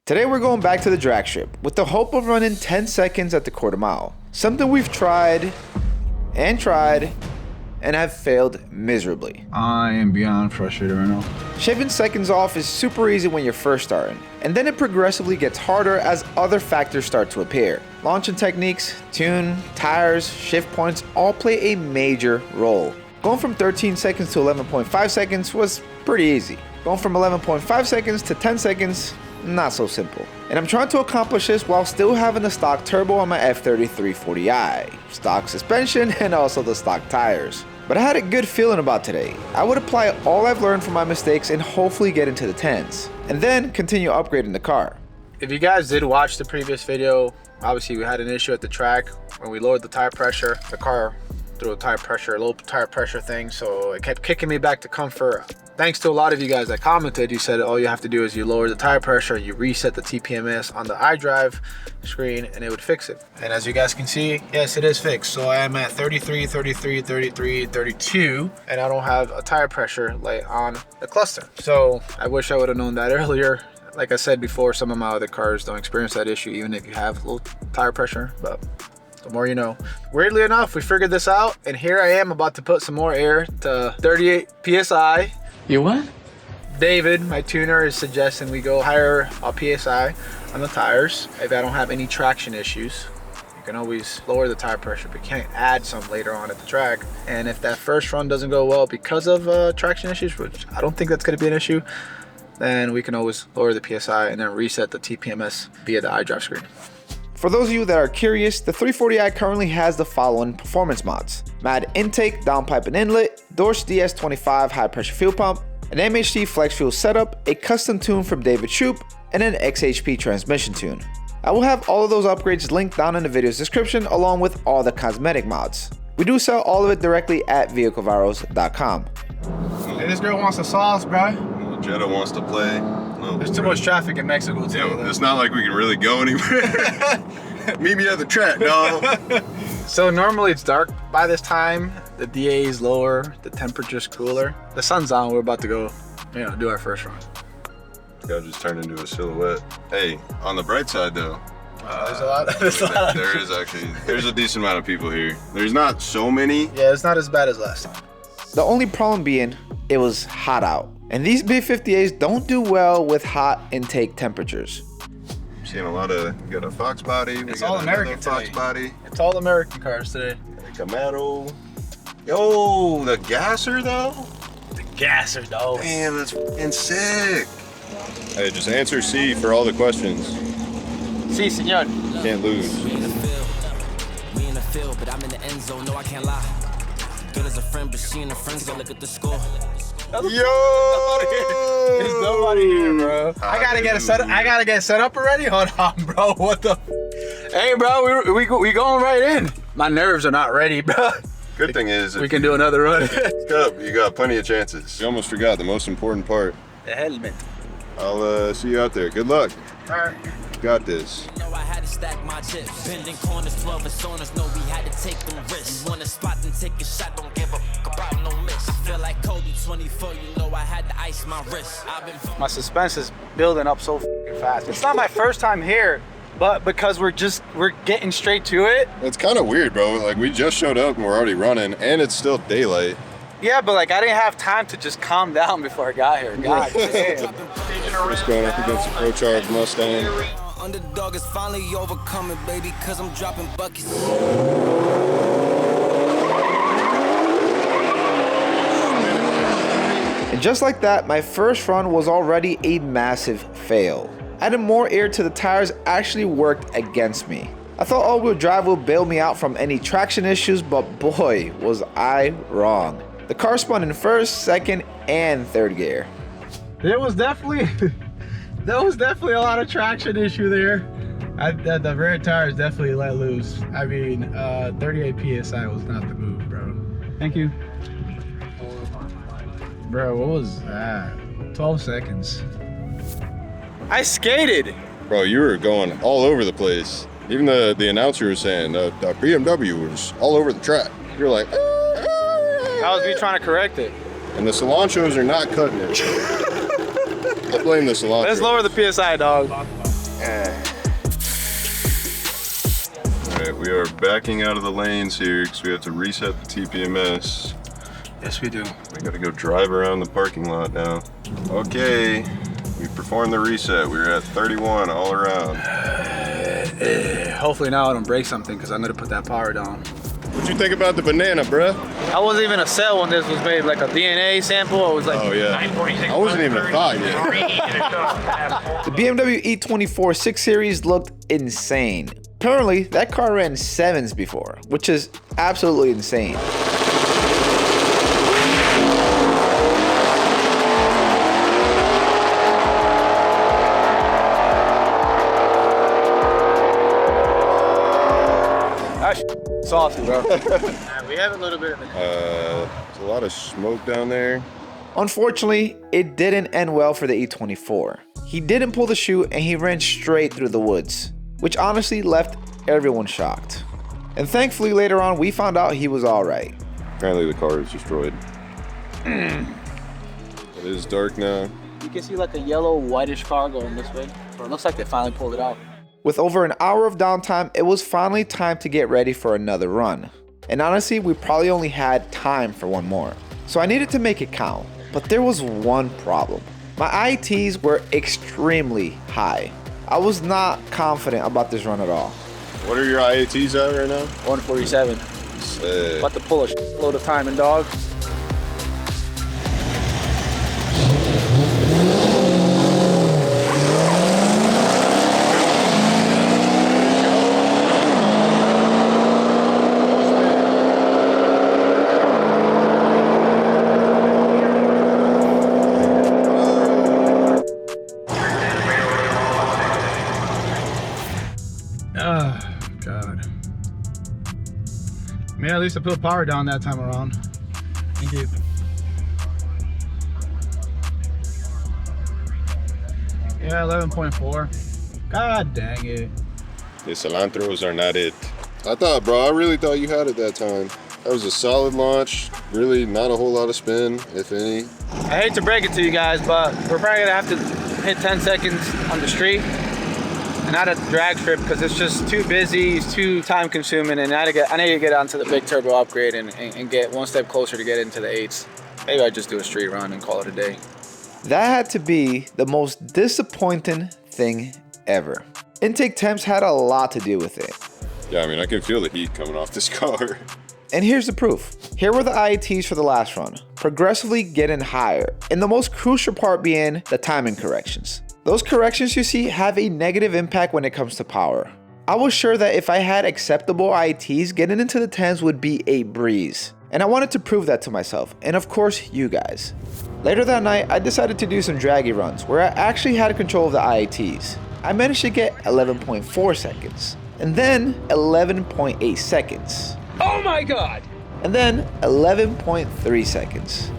Today we're going back to the drag strip with the hope of running 10 seconds at the quarter mile. Something we've tried and have failed miserably. I am beyond frustrated right now. Shaving seconds off is super easy when you're first starting, and then it progressively gets harder as other factors start to appear. Launching techniques, tune, tires, shift points all play a major role. Going from 13 seconds to 11.5 seconds was pretty easy. Going from 11.5 seconds to 10 seconds, not so simple. And I'm trying to accomplish this while still having the stock turbo on my F30 340i, stock suspension, and also the stock tires. But I had a good feeling about today. I would apply all I've learned from my mistakes and hopefully get into the 10s, and then continue upgrading the car. If you guys did watch the previous video, obviously we had an issue at the track when we lowered the tire pressure. The car threw a low tire pressure thing, so it kept kicking me back to comfort. Thanks to a lot of you guys that commented, you said all you have to do is you lower the tire pressure, you reset the TPMS on the iDrive screen, and it would fix it. And as you guys can see, yes, it is fixed. So I am at 33, 33, 33, 32, and I don't have a tire pressure light on the cluster. So I wish I would have known that earlier. Like I said before, some of my other cars don't experience that issue, even if you have low tire pressure, but the more you know. Weirdly enough, we figured this out, and here I am about to put some more air to 38 PSI. You what? David, my tuner, is suggesting we go higher PSI on the tires. If I don't have any traction issues, you can always lower the tire pressure, but you can't add some later on at the track. And if that first run doesn't go well because of traction issues, which I don't think that's gonna be an issue, then we can always lower the PSI and then reset the TPMS via the iDrive screen. For those of you that are curious, the 340i currently has the following performance mods: MAD intake, downpipe and inlet, Dorsch DS25 high pressure fuel pump, an MHT flex fuel setup, a custom tune from David Shoup, and an XHP transmission tune. I will have all of those upgrades linked down in the video's description along with all the cosmetic mods. We do sell all of it directly at vehiclevirals.com. Hey, this girl wants the sauce, bro. Jetta wants to play. No, There's too much traffic in Mexico too. Yeah, it's not like we can really go anywhere. Meet me at the track, dog. So normally it's dark by this time. The DA is lower, the temperature's cooler. The sun's on, we're about to go, do our first run. Y'all just turned into a silhouette. Hey, on the bright side though, There's a lot. there's a decent amount of people here. There's not so many. Yeah, it's not as bad as last time. The only problem being, it was hot out. And these B58s don't do well with hot intake temperatures. Seeing a lot of, we got a Fox body. It's we got all American Fox today. body. It's all American cars today. Camaro. Yo, the gasser though. The gasser, though. Damn, that's fucking sick. Hey, just answer C for all the questions. Si, senor. Can't lose. We in the field, but I'm in the end zone. No, I can't lie. Good as a friend, but she in the friend zone. Look at the score. Yo! There's nobody here, bro. I gotta get set up already. Hold on, bro. What the? Hey, bro, we going right in. My nerves are not ready, bro. Good thing is, We can do another run. you got plenty of chances. You almost forgot the most important part. The helmet. I'll see you out there. Good luck. All right. You got this. Know I had to stack my chips. Bending corners, 12 personas. Know we had to take them risks. You want a spot and take a shot. Don't give a fuck about no miss. I feel like Kobe 24. You know I had to ice my wrist. My suspense is building up so fast. It's not my first time here, but because we're getting straight to it. It's kind of weird, bro. Like, we just showed up and we're already running, and it's still daylight. Yeah, but like I didn't have time to just calm down before I got here. God damn. Just going up against a Pro-Charged Mustang. Underdog is finally overcoming, baby, cause I'm dropping buckets. And just like that, my first run was already a massive fail. Adding more air to the tires actually worked against me. I thought all-wheel drive would bail me out from any traction issues, but boy, was I wrong. The car spun in first, second, and third gear. There was definitely a lot of traction issue there. The rear tires definitely let loose. I mean, 38 PSI was not the move, bro. Thank you. Bro, what was that? 12 seconds. I skated. Bro, you were going all over the place. Even the announcer was saying the BMW was all over the track. You're like, That was me trying to correct it. and the cilantros are not cutting it. I blame the cilantro. Let's lower the PSI, dog. Alright, we are backing out of the lanes here because we have to reset the TPMS. Yes, we do. We gotta go drive around the parking lot now. Okay, we performed the reset. We were at 31 all around. Hopefully now I don't break something because I'm gonna put that power down. What you think about the banana, bruh? I wasn't even a cell when this was made, like a DNA sample. It was like, Oh yeah, I wasn't even a thought yet. The BMW E24 6 Series looked insane. Apparently, that car ran 7s before, which is absolutely insane. that's saucy, bro. We have a little bit of There's a lot of smoke down there. Unfortunately, it didn't end well for the E24. He didn't pull the chute and he ran straight through the woods, which honestly left everyone shocked. And thankfully later on we found out he was alright. Apparently the car is destroyed. It is dark now. You can see like a yellow whitish car going this way. Or it looks like they finally pulled it out. With over an hour of downtime, it was finally time to get ready for another run. And honestly, we probably only had time for one more. So I needed to make it count. But there was one problem. My IETs were extremely high. I was not confident about this run at all. What are your IATs at right now? 147. About to pull a load of timing, dog. Oh, God. Man, at least I put power down that time around. Thank you. Yeah, 11.4. God dang it. The cilantros are not it. I really thought you had it that time. That was a solid launch. Really not a whole lot of spin, if any. I hate to break it to you guys, but we're probably gonna have to hit 10 seconds on the street and not at the drag strip because it's just too busy, it's too time consuming, and I need to get onto the big turbo upgrade and get one step closer to get into the 8s. Maybe I just do a street run and call it a day. That had to be the most disappointing thing ever. Intake temps had a lot to do with it. Yeah, I mean, I can feel the heat coming off this car. And here's the proof. Here were the IETs for the last run, progressively getting higher, and the most crucial part being the timing corrections. Those corrections you see have a negative impact when it comes to power. I was sure that if I had acceptable IETs, getting into the 10s would be a breeze. And I wanted to prove that to myself, and of course you guys. Later that night, I decided to do some draggy runs where I actually had control of the IETs. I managed to get 11.4 seconds, and then 11.8 seconds. Oh my God! And then 11.3 seconds.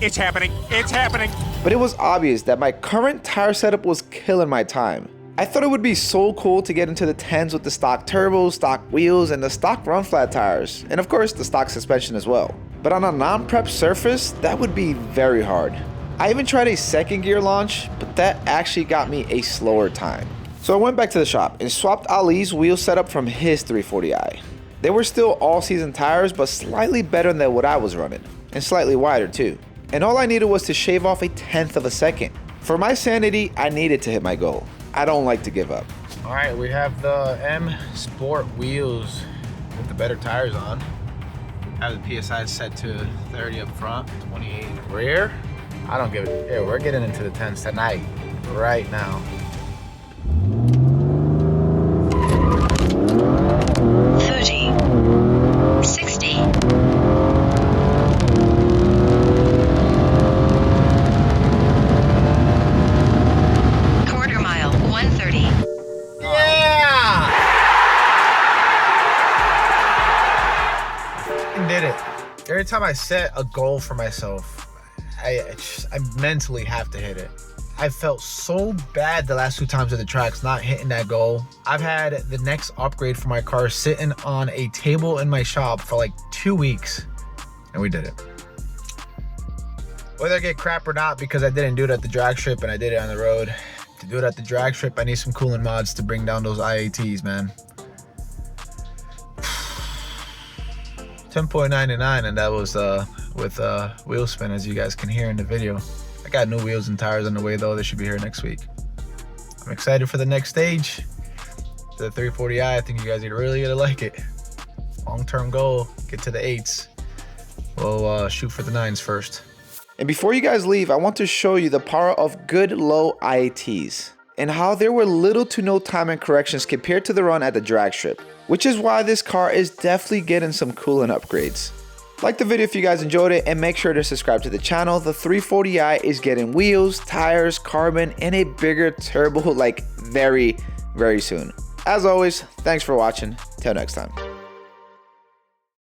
It's happening, it's happening. But it was obvious that my current tire setup was killing my time. I thought it would be so cool to get into the 10s with the stock turbos, stock wheels, and the stock run flat tires, and of course the stock suspension as well. But on a non-prep surface, that would be very hard. I even tried a second gear launch, but that actually got me a slower time. So I went back to the shop and swapped Ali's wheel setup from his 340i. They were still all-season tires, but slightly better than what I was running, and slightly wider too. And all I needed was to shave off 1/10 of a second. For my sanity, I needed to hit my goal. I don't like to give up. All right, we have the M Sport wheels with the better tires on. Have the PSI set to 30 up front, 28 in the rear. I don't give it. Yeah, we're getting into the 10s tonight, right now. 30, 60. Quarter mile, 130. Yeah! I did it. Every time I set a goal for myself, I mentally have to hit it. I felt so bad the last 2 times at the tracks not hitting that goal. I've had the next upgrade for my car sitting on a table in my shop for like 2 weeks, and we did it. Whether I get crap or not because I didn't do it at the drag strip and I did it on the road, To do it at the drag strip, I need some coolant mods to bring down those IATs, man. 10.99, and that was with wheel spin, as you guys can hear in the video. I got new wheels and tires on the way though. They should be here next week. I'm excited for the next stage. The 340i, I think you guys are really gonna like it. Long-term goal, get to the 8s. We'll shoot for the 9s first. And before you guys leave, I want to show you the power of good low IATs and how there were little to no timing corrections compared to the run at the drag strip, which is why this car is definitely getting some coolant upgrades. Like the video if you guys enjoyed it, and make sure to subscribe to the channel. The 340i is getting wheels, tires, carbon, and a bigger turbo like very, very soon. As always, thanks for watching. Till next time.